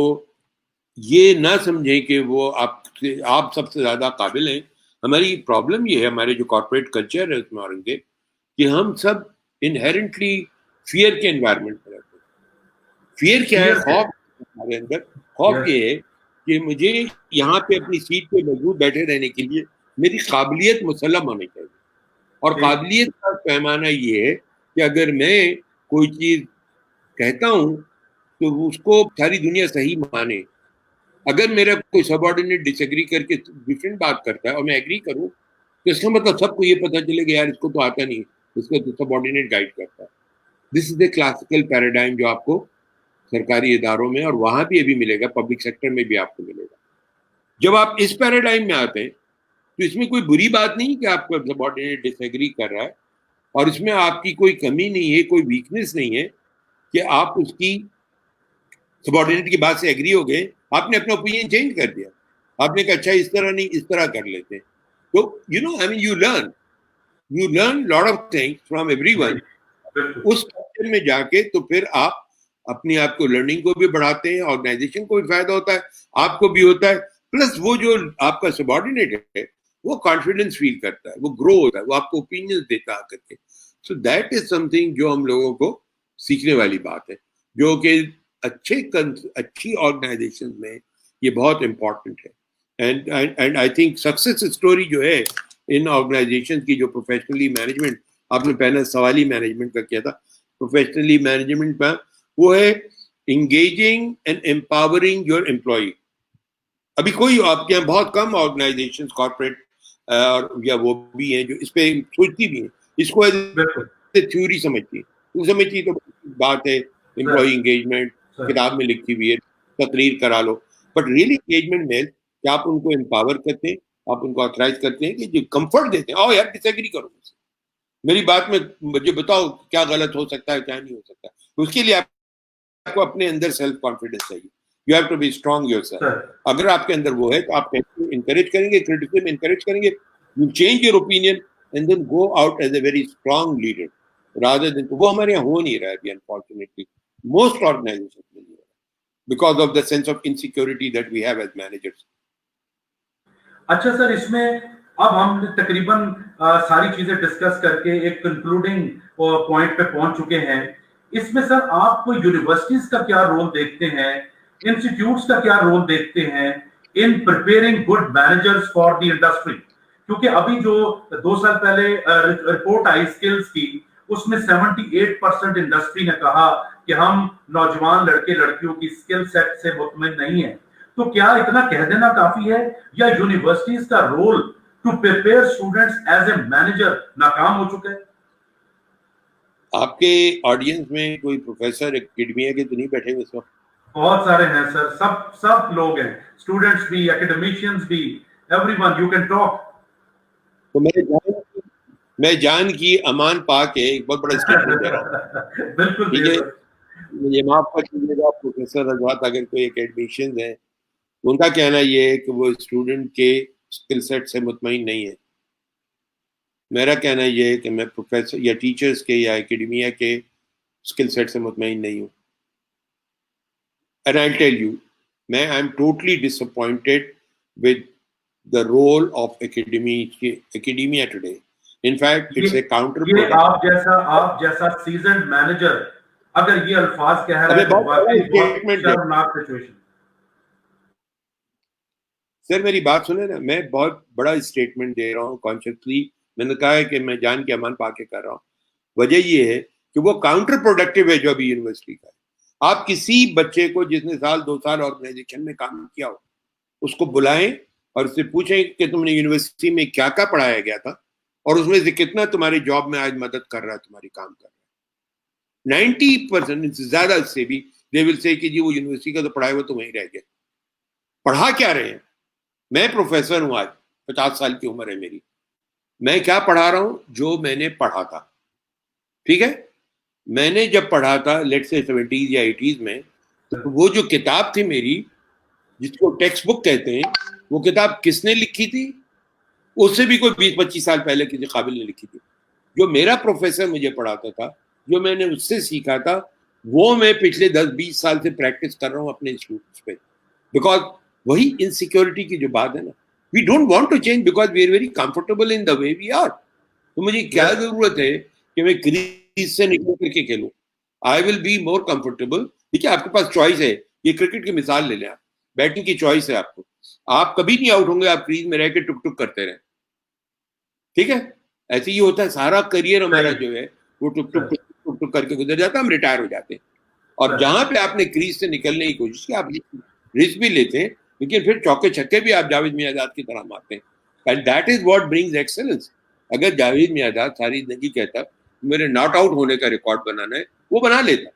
یہ نہ سمجھیں کہ وہ آپ سب سے زیادہ قابل ہیں. ہماری پرابلم یہ ہے, ہمارے جو کارپوریٹ کلچر ہے اس میں اورنگزیب, کہ ہم سب انہیرنٹلی فیئر کے انوائرمنٹ میں رہتے ہیں. فیئر کیا ہے؟ خوف ہمارے اندر. خوف یہ ہے کہ مجھے یہاں پہ اپنی سیٹ پہ مضبوط بیٹھے رہنے کے لیے میری قابلیت مسلم ہونی چاہیے. اور قابلیت کا پیمانہ یہ ہے کہ اگر میں کوئی چیز کہتا ہوں تو اس کو ساری دنیا صحیح مانے. اگر میرا کوئی سبارڈینیٹ ڈس ایگری کر کے ڈفرینٹ بات کرتا ہے اور میں ایگری کروں تو اس کا مطلب سب کو یہ پتہ چلے گا یار اس کو تو آتا نہیں, اس کو تو سبارڈینیٹ گائیڈ کرتا ہے. دس از اے کلاسیکل پیراڈائم جو آپ کو سرکاری اداروں میں اور وہاں بھی ابھی ملے گا, پبلک سیکٹر میں بھی آپ کو ملے گا. جب آپ اس پیراڈائم میں آتے ہیں تو اس میں کوئی بری بات نہیں کہ آپ کا سبارڈینیٹ ڈس ایگری کر رہا ہے, اور اس میں آپ کی کوئی کمی نہیں ہے, کوئی ویکنیس نہیں ہے کہ آپ اس کی سبارڈینیٹ کی بات سے ایگری ہو گئے, آپ نے اپنا اوپینین چینج کر دیا, آپ نے کہا اچھا اس طرح نہیں اس طرح کر لیتے. تو you learn lot of things from everyone. اس کلچر میں جا کے تو پھر آپ اپنی آپ کو لرننگ کو بھی بڑھاتے ہیں, آرگنائزیشن کو بھی فائدہ ہوتا ہے, آپ کو بھی ہوتا ہے, پلس وہ جو آپ کا سبارڈینیٹ ہے وہ کانفیڈنس فیل کرتا ہے, وہ گرو ہوتا ہے, وہ آپ کو اوپینین دیتا آ کر کے. So that is some thing جو ہم لوگوں کو سیکھنے والی بات ہے, جو کہ اچھی آرگنائزیشن میں یہ بہت امپورٹنٹ ہے. And I think success story جو ہے ان آرگنائزیشن کی, جو پروفیشنلی مینجمنٹ, آپ نے پہلے سوال ہی مینجمنٹ کا کیا تھا, پروفیشنلی مینجمنٹ کا, وہ ہے engaging and empowering your employee. ابھی کوئی آپ کے یہاں بہت کم آرگنائزیشن کارپوریٹ یا وہ بھی ہیں جو اس پہ سوچتی بھی ہیں, اس کو تھیوری سمجھتی ہیں. وہ سمجھتی تو بات ہے امپلائی انگیجمنٹ کتاب میں لکھی ہوئی ہے, تقریر کرا لو, بٹ ریئلی انگیجمنٹ میں کہ آپ ان کو امپاور کرتے ہیں, آپ ان کو آتھرائز کرتے ہیں کہ جو کمفرٹ دیتے ہیں, آؤ یار ڈس ایگری کرو مجھ سے, میری بات میں مجھے بتاؤ کیا غلط ہو سکتا ہے کیا نہیں ہو سکتا. اس کے لیے آپ کو اپنے اندر سیلف کانفیڈنس چاہیے. You have to be strong yourself. اگر آپ کے اندر وہ ہے تو آپ انکریج کریں گے, کرٹیسزم انکریج کریں گے, you change your opinion and then go out as a very strong leader rather than. وہ ہمارے یہاں ہو نہیں رہا ہے ابھی انفارچونیٹلی, موسٹ آرگنائزیشن میں نہیں ہو رہا because of the sense of insecurity that we have as managers. اچھا سر, اس میں اب ہم تقریباً ساری چیزیں ڈسکس کر کے ایک کنکلوڈنگ پوائنٹ پہ پہنچ چکے ہیں. اس میں سر آپ کو یونیورسٹیز کا کیا رول دیکھتے ہیں, انسٹیٹیوٹس کا کیا رول دیکھتے ہیں in preparing good managers for the industry? کیونکہ ابھی جو 2 سال پہلے رپورٹ آئی اسکلز کی, اس میں 78% انڈسٹری نے کہا کہ ہم نوجوان لڑکے لڑکیوں کی اسکل سیٹ سے مطمئن نہیں ہیں. تو کیا اتنا کہہ دینا کافی ہے یا یونیورسٹیز کا role to prepare students as a manager ناکام ہو چکا ہے؟ آپ کے آڈینس میں کوئی پروفیسر اکیڈمیا کے تو نہیں بیٹھے ہوئے اس وقت؟ بہت سارے ہیں سر, سب لوگ ہیں, اسٹوڈنٹس بھی, اکیڈمیشینز بھی, every one, you can talk. تو میں جان کی امان پا کے ایک بہت بڑا اسٹیٹمنٹ دے رہا ہوں. بالکل ٹھیک ہے, مجھے معاف کر دیجیے گا پروفیسر رضوات, اگر کوئی اکیڈمیشین ہیں ان کا کہنا یہ ہے کہ وہ اسٹوڈنٹ کے اسکل سیٹ سے مطمئن نہیں ہے. میرا کہنا یہ ہے کہ میں پروفیسر یا ٹیچرز کے یا اکیڈمیا کے اسکل سیٹ سے مطمئن نہیں ہوں. And I'll tell you, I am totally disappointed with the role of academia today. In fact, it's a counterproductive. آپ جیسا سیزنڈ مینیجر اگر یہ الفاظ کہہ رہا ہے تو واقعی بہت شرمناک سچویشن. سر میری بات سنیں نا, میں بہت بڑا اسٹیٹمنٹ دے رہا ہوں کانشیسلی. میں نے کہا ہے کہ میں جان کے امان پا کے کر رہا ہوں. وجہ یہ ہے کہ وہ کاؤنٹر پروڈکٹیو ہے جو ابھی یونیورسٹی کا ہے. آپ کسی بچے کو جس نے سال 2 سال آرگنائزیشن میں کام کیا ہو اس کو بلائیں اور اس سے پوچھیں کہ تم نے یونیورسٹی میں کیا کیا پڑھایا گیا تھا اور اس میں سے کتنا تمہاری جاب میں آج مدد کر رہا ہے, تمہاری کام کر رہا ہے. 90% زیادہ سے بھی دے ول سے کہ جی وہ یونیورسٹی کا تو پڑھایا ہوا تو وہیں رہ گیا. پڑھا کیا رہے ہیں؟ میں پروفیسر ہوں, آج 50 سال کی عمر ہے میری. میں کیا پڑھا رہا ہوں؟ جو میں نے پڑھا تھا. ٹھیک ہے, میں نے جب پڑھا تھا لیٹ سے 70s یا 80s میں, وہ جو کتاب تھی میری جس کو ٹیکسٹ بک کہتے ہیں, وہ کتاب کس نے لکھی تھی؟ اس سے بھی کوئی 20-25 سال پہلے کسی قابل نے لکھی تھی. جو میرا پروفیسر مجھے پڑھاتا تھا, جو میں نے اس سے سیکھا تھا, وہ میں پچھلے 10-20 سال سے پریکٹس کر رہا ہوں اپنے اسٹوڈنٹس پہ. بیکاز وہی انسیکیورٹی کی جو بات ہے نا, we don't want to change because we are very comfortable in the way we are. تو مجھے کیا ضرورت ہے کہ میں کریز سے نکل کر کے کھیلوں؟ آئی ول بی مور کمفرٹیبل. دیکھیے آپ کے پاس چوائس ہے, یہ کرکٹ کی مثال لے لیں, آپ بیٹنگ کی چوائس ہے آپ کو, آپ کبھی نہیں آؤٹ ہوں گے, آپ کریز میں رہ کے ٹک ٹک کرتے رہیں. ٹھیک ہے, ایسے ہی ہوتا ہے. سارا کریئر ہمارا جو ہے وہ ٹک ٹک ٹک ٹک کر کے گزر جاتا ہے, ہم ریٹائر ہو جاتے ہیں. اور جہاں پہ آپ نے کریز سے نکلنے کی کوشش کی, آپ رسک بھی لیتے ہیں, لیکن پھر چوکے چھکے بھی آپ جاوید میاں کی طرح مارتے ہیں. And that is what brings excellence. اگر جاوید میاں ساری زندگی کہتا میرے ناٹ آؤٹ ہونے کا ریکارڈ بنانا ہے, وہ بنا لیتا,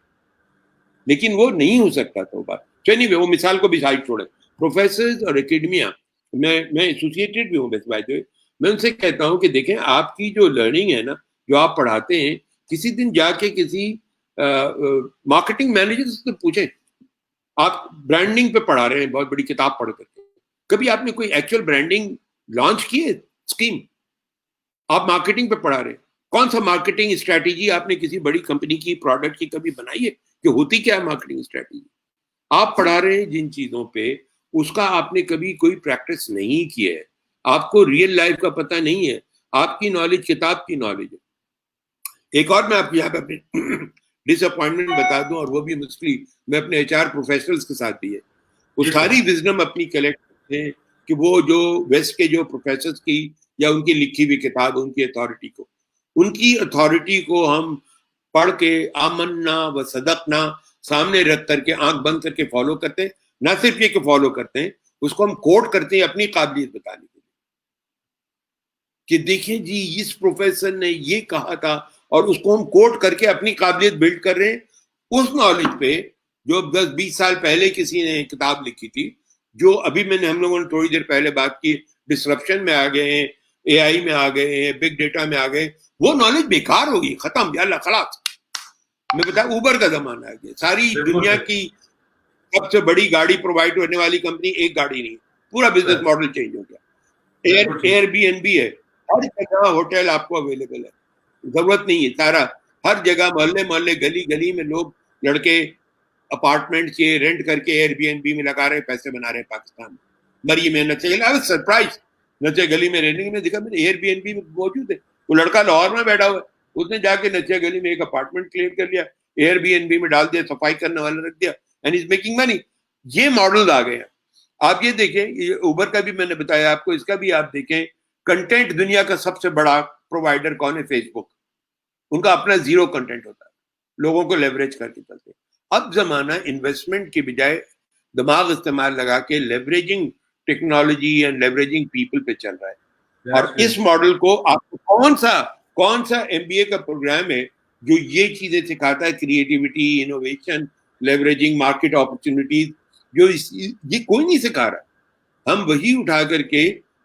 لیکن وہ نہیں ہو سکتا تھا وہ بات. چلیے وہ مثال کو بھی سائڈ چھوڑے. پروفیسرز اور اکیڈمیا, میں ایسوسیٹیڈ بھی ہوں بیسٹ بات. میں ان سے کہتا ہوں کہ دیکھیں آپ کی جو لرننگ ہے نا, جو آپ پڑھاتے ہیں, کسی دن جا کے کسی مارکیٹنگ مینیجر سے پوچھیں. آپ برانڈنگ پہ پڑھا رہے ہیں, بہت بڑی کتاب پڑھ کر کے, کبھی آپ نے کوئی ایکچوئل برانڈنگ لانچ کی ہے اسکیم؟ آپ مارکیٹنگ پہ پڑھا رہے ہیں, کون سا مارکیٹنگ اسٹریٹجی آپ نے کسی بڑی کمپنی کی پروڈکٹ کی کبھی بنائی ہے کہ ہوتی کیا ہے مارکیٹنگ اسٹریٹجی؟ آپ پڑھا رہے ہیں جن چیزوں پہ, اس کا آپ نے کبھی کوئی پریکٹس نہیں کی ہے, آپ کو ریئل لائف کا پتہ نہیں ہے, آپ کی نالج کتاب کی نالج ہے. ایک اور میں آپ کو یہاں پہ اپنی ڈس اپوائنٹمنٹ بتا دوں, اور وہ بھی مسئلہ میں اپنے ایچ آر پروفیشنلز کے ساتھ بھی ہے. وہ ساری وزڈم اپنی کلیکٹ کرتے ہیں کہ وہ جو ویسٹ کے جو پروفیسرز کی یا ان کی لکھی ہوئی کتاب, ان کی اتھارٹی کو ہم پڑھ کے آمنا و صدقنا سامنے رکھ کر کے آنکھ بند کر کے فالو کرتے ہیں. نہ صرف یہ کہ فالو کرتے ہیں, اس کو ہم کوٹ کرتے ہیں اپنی قابلیت بتانے کے لیے کہ دیکھیں جی اس پروفیسر نے یہ کہا تھا, اور اس کو ہم کوٹ کر کے اپنی قابلیت بلڈ کر رہے ہیں اس نالج پہ جو 10-20 سال پہلے کسی نے کتاب لکھی تھی. جو ابھی ہم لوگوں نے تھوڑی دیر پہلے بات کی, ڈسرپشن میں آ گئے ہیں, اے آئی میں آ گئے ہیں, بگ ڈیٹا میں آ گئے, وہ نالج بیکار ہوگی, ختم, اللہ خلاص. میں بتا اوبر کا زمانہ آ گیا. ساری دنیا کی سب سے بڑی گاڑی پرووائڈ ہونے والی کمپنی ایک گاڑی نہیں, پورا بزنس ماڈل چینج ہو گیا. ایئر بی این بی ہے, ہر جگہ ہوٹل آپ کو اویلیبل ہے, ضرورت نہیں ہے. سارا ہر جگہ محلے گلی گلی میں لوگ لڑکے اپارٹمنٹ کے رینٹ کر کے ایئر بی این بی میں لگا رہے ہیں, پیسے بنا رہے ہیں پاکستان میں. مری میں نچے گلی, سرپرائز, نچے گلی میں رہنے میں دیکھا میں نے ایئر بی این بی میں موجود ہے. وہ لڑکا لاہور میں بیٹھا ہوا ہے, اس نے جا کے نچے گلی میں ایک اپارٹمنٹ کلیئر کر لیا, ایئر بی این بی میں ڈال دیا, صفائی کرنے والا رکھ دیا, اینڈ از میکنگ منی. یہ ماڈل آ گئے ہیں. آپ یہ دیکھیں, یہ اوبر کا بھی میں نے بتایا آپ کو, اس کا بھی آپ دیکھیں, کنٹینٹ دنیا کا سب سے بڑا پرووائڈر کون ہے؟ فیس بک. ان کا اپنا زیرو کنٹینٹ ہوتا ہے, لوگوں کو لیوریج کر کے چلتے. اب زمانہ انویسٹمنٹ کی بجائے دماغ استعمال لگا کے leveraging technology and leveraging people پہ چل رہا ہے. اور اس ماڈل کو آپ کو کون سا MBA کا پروگرام ہے جو یہ چیزیں سکھاتا ہے, creativity, innovation, leveraging market opportunities, جو یہ کوئی نہیں سکھا رہا. ہم وہی اٹھا کر کے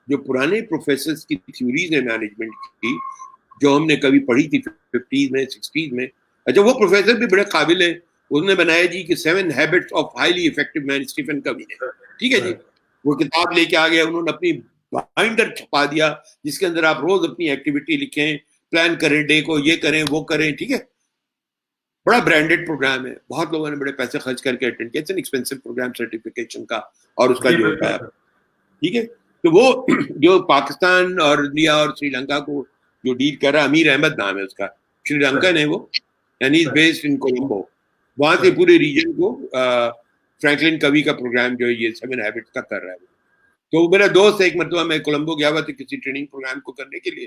جو پرانے پروفیسرز کی تھیوریز ہیں مینجمنٹ کی, جو ہم نے کبھی پڑھی تھی 50s میں 60s میں. اچھا وہ پروفیسر بھی بڑے قابل ہیں, انہوں نے بنایا جی کہ 7 habits of highly effective men, Stephen Covey نے, ٹھیک ہے جی, وہ کتاب لے کے آ گیا, انہوں نے اپنی بائنڈر چھپا دیا جس کے اندر آپ روز اپنی ایکٹیویٹی لکھیں, پلان کریں ڈے کو, یہ کریں وہ کریں, ٹھیک ہے. بڑا برانڈیڈ پروگرام ہے, بہت لوگوں نے بڑے پیسے خرچ کر کے اٹینڈ کیا, it's an expensive programme certification کا اور اس کا جو ہوتا ہے, ٹھیک ہے. تو وہ جو پاکستان اور انڈیا اور سری لنکا کو جو ڈیل کر رہا ہے, امیر احمد نام ہے اس کا, سری لنکن ہے وہ, and is based in Colombo. وہاں سے پورے ریجن کو فرینکلن کوی کا پروگرام جو ہے یہ 7 ہیبٹس کا کر رہا ہے. تو میرا دوست ایک مرتبہ میں کولمبو گیا ہوا تھا کسی ٹریننگ پروگرام کو کرنے کے لیے,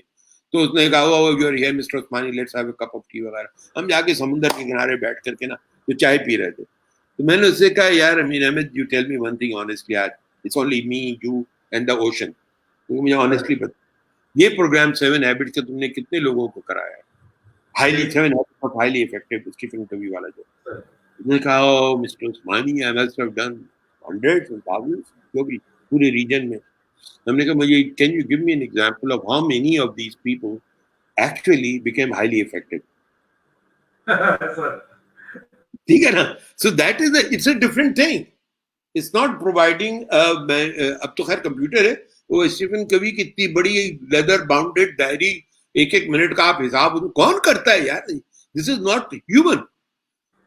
تو اس نے کہا you are here mister Usmani, let's have a cup of tea وغیرہ. ہم جا کے سمندر کے کنارے بیٹھ کر کے نا تو چائے پی رہے تھے. تو میں نے اس سے کہا یار Amir Ahmed, you tell me one thing honestly, آج it's only me, you and the ocean. مجھے آنیسٹلی بتا, یہ پروگرام 7 ہیبٹس کا تم نے کتنے لوگوں کو کرایا ہے, highly 7 habits of highly effective Stephen Covey والا جو. اس نے کہا mister Usmani, I must have done hundreds and thousands, جو بھی پورے ریجن میں. ہم نے کہا مجھے can you give me an example of how many of these people actually became highly effective. ٹھیک ہے نا. So that is it's a different thing. It's not providing اب تو خیر کمپیوٹر ہے, وہ اسٹیفن کوی کی اتنی بڑی لیدر باؤنڈیڈ ڈائری, ایک منٹ کا آپ حساب کون کرتا ہے یار, دس از ناٹ ہیومن.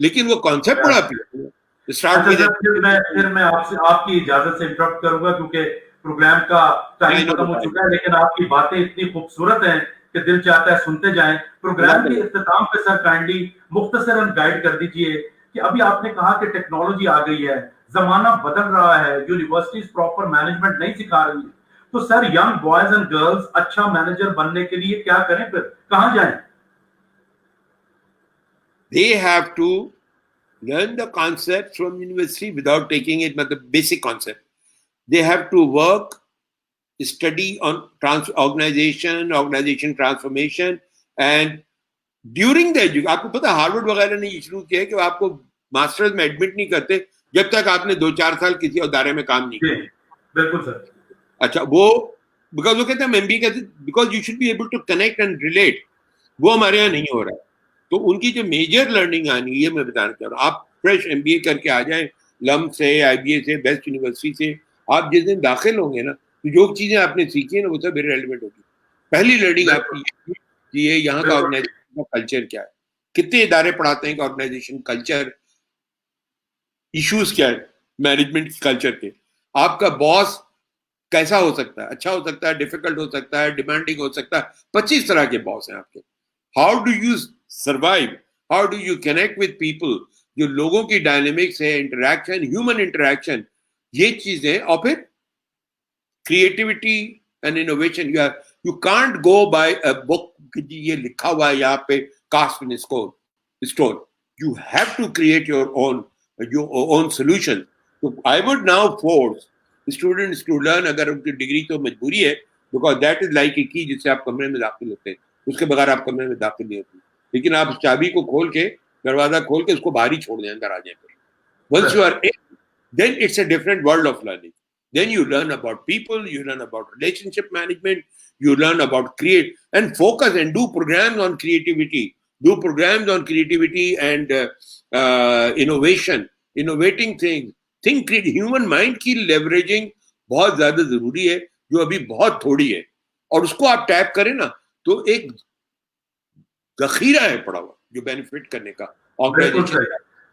لیکن وہ کانسیپٹ بڑا پھر میں آپ کی اجازت سے انٹرپٹ کروں گا کیونکہ پروگرام کا ٹائم ختم ہو چکا ہے, لیکن آپ کی باتیں اتنی خوبصورت ہیں کہ دل چاہتا ہے سنتے جائیں. پروگرام کے اختتام پہ سر کائنڈلی مختصراً گائیڈ کر دیجئے کہ ابھی آپ نے کہا کہ ٹیکنالوجی آ گئی ہے, زمانہ بدل رہا ہے, یونیورسٹیز پراپر مینجمنٹ نہیں سکھا رہی, تو سر ینگ بوائز اینڈ گرلز اچھا مینیجر بننے کے لیے کیا کریں, پھر کہاں جائیں؟ They have to learn the concepts from university without taking it, but the basic concept. They have to work, study on organization transformation, and during the education. آپ کو پتا ہارورڈ وغیرہ نے شروع کیا ہے کہ آپ کو ماسٹرز میں ایڈمٹ نہیں کرتے جب تک آپ نے 2-4 سال کسی ادارے میں کام نہیں کیا. بالکل سر. اچھا وہ بیکاز وہ کہتے ہیں MBA کہتے ہیں because you should be able to connect and relate, وہ ہمارے یہاں نہیں ہو رہا ہے. تو ان کی جو میجر لرننگ آنی ہے, یہ میں بتانا چاہ رہا ہوں, آپ فریش MBA کر کے آ جائیں لم سے, IBA سے, بیسٹ یونیورسٹی سے, آپ جس دن داخل ہوں گے نا تو جو چیزیں آپ نے سیکھی ہیں نا وہ سب ریلیونٹ ہوگی. پہلی لرننگ آپ کی یہ یہاں کا آرگنائزیشن کا کلچر کیا ہے, کتنے ادارے پڑھاتے ہیں کہ آرگنائزیشن کلچر ایشوز کیا ہے مینجمنٹ کلچر کے, آپ کا باس کیسا ہو سکتا ہے, اچھا ہو سکتا ہے, ڈیفیکلٹ ہو سکتا ہے, ڈیمانڈنگ ہو سکتا ہے, 25 طرح کے باس ہیں آپ کے. How do you survive, how do you connect with people, جو لوگوں کی ڈائنامکس ہے, انٹریکشن, ہیومن انٹریکشن, یہ چیزیں. اور پھر creativity and innovation. You can't go by a book کہ جی یہ لکھا ہوا ہے یہاں پہ cast in stone. You have to create your own solution. تو I would now force students to learn, اگر ان کی ڈگری تو مجبوری ہے, because that is like a key جس سے آپ کمرے میں داخل ہوتے ہیں, اس کے بغیر آپ کمرے میں داخل نہیں ہوتے. لیکن آپ اس چابی کو کھول کے, دروازہ کھول کے اس کو باہر ہی چھوڑ دیں اندر آ جائیں. Once you are in, then it's a different world of learning. Then you learn about people, you learn about relationship management, you learn about create and focus and do programs on creativity. Do programs on creativity and innovation, innovating things. Think human mind کی leveraging بہت زیادہ ضروری ہے, جو ابھی بہت تھوڑی ہے, اور اس کو آپ ٹیپ کریں نا تو ایک ذخیرہ ہے پڑا ہوا جو بینیفٹ کرنے کا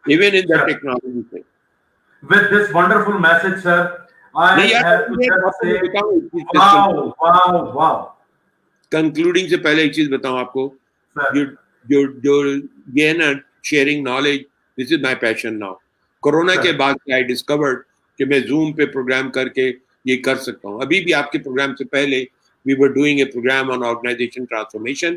even in the technology سے. With this wonderful message, sir, I have to just say, wow. Concluding سے پہلے ایک چیز بتاؤں آپ کو, جو یہ ہے نا sharing knowledge, this is my passion now. Corona کے بعد I discovered کہ میں زوم پہ پروگرام کر کے یہ کر سکتا ہوں. ابھی بھی آپ کے پروگرام سے پہلے we were doing a program on organization transformation,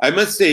I must say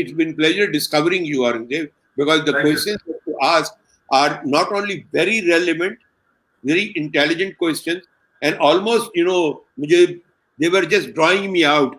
it's been pleasure discovering you, Aurangzeb, because the questions that you ask are not only very relevant, very intelligent questions, and almost, they were just drawing me out.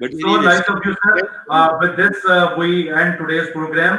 But So nice of you, sir. With this, we end today's program.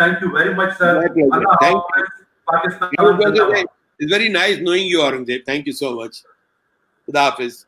Thank you very much, sir. Allah Hafiz, Pakistan. It's very nice knowing you, Aurangzeb. Thank you so much. Khuda Hafiz.